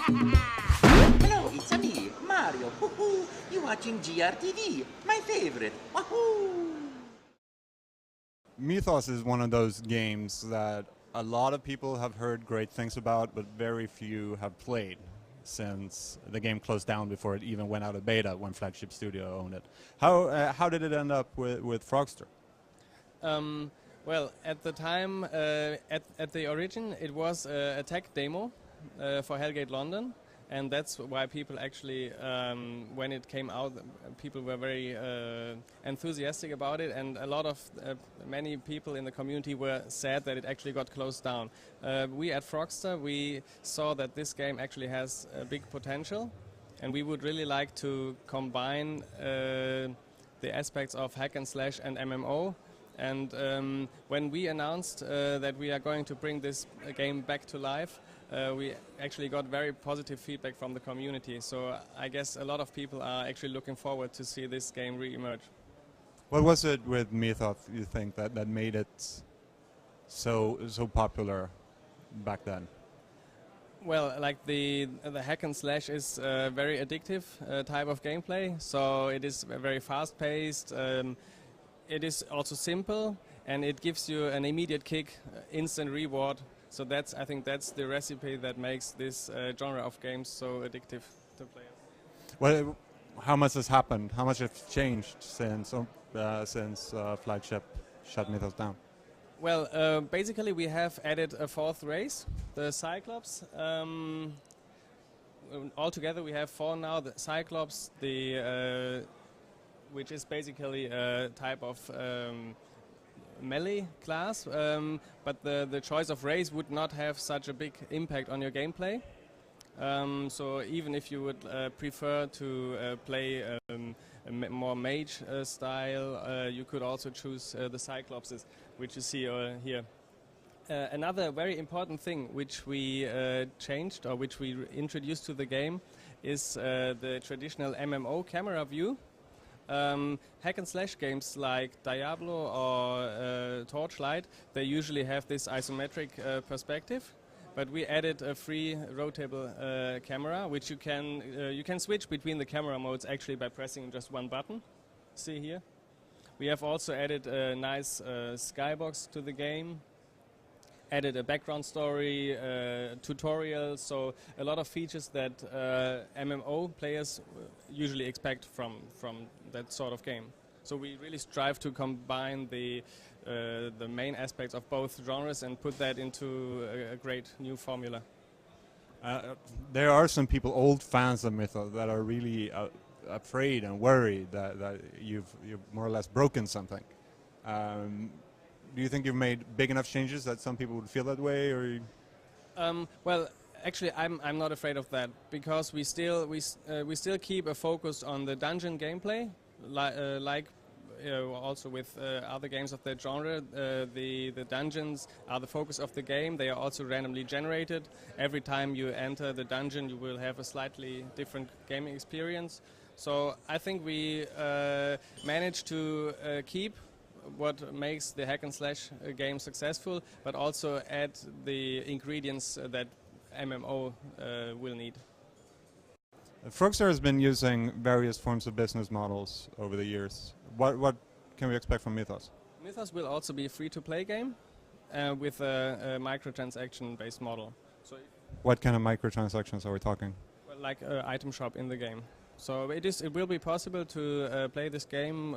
Hello, it's me, Mario. Woohoo! You watching GRTV, my favorite. Wahoo! Mythos is one of those games that a lot of people have heard great things about, but very few have played since the game closed down before it even went out of beta when Flagship Studio owned it. How did it end up with Frogster? Well, at the time, at the origin, it was a tech demo for Hellgate London, and that's why people actually, when it came out, people were very enthusiastic about it, and many people in the community were sad that it actually got closed down. We at Frogster, we saw that this game actually has a big potential, and we would really like to combine the aspects of hack and slash and MMO. And when we announced that we are going to bring this game back to life, we actually got very positive feedback from the community. So I guess a lot of people are actually looking forward to see this game re-emerge. What was it with Mythos, you think, that made it so popular back then? Well, like the hack and slash is a very addictive type of gameplay. So it is very fast-paced. It is also simple, and it gives you an immediate kick, instant reward. So I think that's the recipe that makes this genre of games so addictive to players. Well, how much has happened? How much has changed since Flagship shut Mythos down? Well, basically we have added a fourth race, the Cyclops. Altogether we have 4 now. The Cyclops, which is basically a type of melee class, but the choice of race would not have such a big impact on your gameplay. So even if you would prefer to play a more mage style, you could also choose the Cyclopses, which you see here. Another very important thing which we changed, or which we introduced to the game, is the traditional MMO camera view. Hack and slash games like Diablo or Torchlight, they usually have this isometric perspective, but we added a free rotatable camera, which you can switch between the camera modes actually by pressing just one button. See here. We have also added a nice skybox to the game. Added a background story, tutorial, so a lot of features that MMO players usually expect from that sort of game. So we really strive to combine the main aspects of both genres and put that into a great new formula. There are some people, old fans of Mythos, that are really afraid and worried that you've more or less broken something. Do you think you've made big enough changes that some people would feel that way, or? Well, actually, I'm not afraid of that, because we still keep a focus on the dungeon gameplay, like also with other games of that genre. The dungeons are the focus of the game. They are also randomly generated. Every time you enter the dungeon, you will have a slightly different gaming experience. So I think we managed to keep what makes the hack and slash game successful, but also add the ingredients that MMO will need. Frogster has been using various forms of business models over the years. What can we expect from Mythos? Mythos will also be a free-to-play game with a microtransaction-based model. So what kind of microtransactions are we talking? Well, like an item shop in the game. So it will be possible to play this game.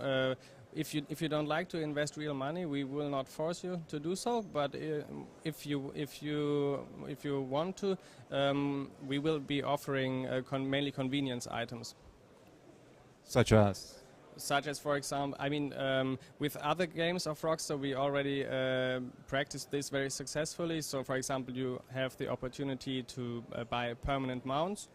If you don't like to invest real money, we will not force you to do so. But if you want to, we will be offering mainly convenience items. Such as? Such as, for example, I mean, with other games of Frogster, we already practiced this very successfully. So, for example, you have the opportunity to buy permanent mounts.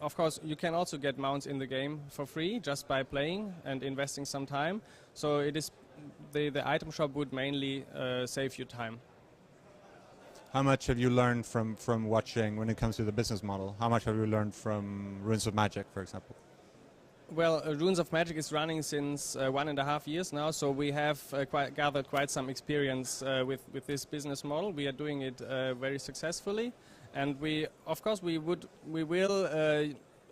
Of course, you can also get mounts in the game for free just by playing and investing some time. So it is the item shop would mainly save you time. How much have you learned from watching when it comes to the business model? How much have you learned from Runes of Magic, for example? Well, Runes of Magic is running since 1.5 years now, so we have gathered quite some experience with this business model. We are doing it very successfully. And of course, we will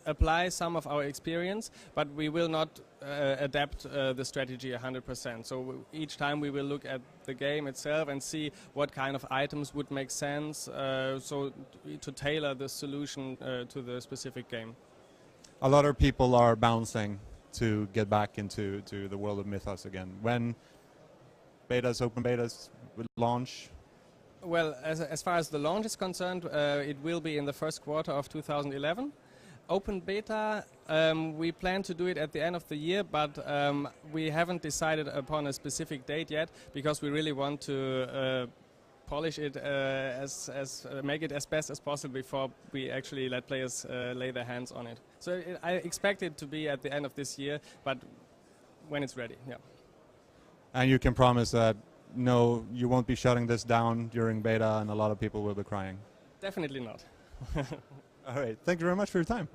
apply some of our experience, but we will not adapt the strategy 100%. So each time we will look at the game itself and see what kind of items would make sense, so to tailor the solution to the specific game. A lot of people are bouncing to get back into the world of Mythos again. When open betas will launch? Well, as far as the launch is concerned, it will be in the first quarter of 2011. Open beta, we plan to do it at the end of the year, but we haven't decided upon a specific date yet, because we really want to polish it, make it as best as possible before we actually let players lay their hands on it. So I expect it to be at the end of this year, but when it's ready, yeah. And you can promise that no, you won't be shutting this down during beta and a lot of people will be crying? Definitely not. All right, thank you very much for your time.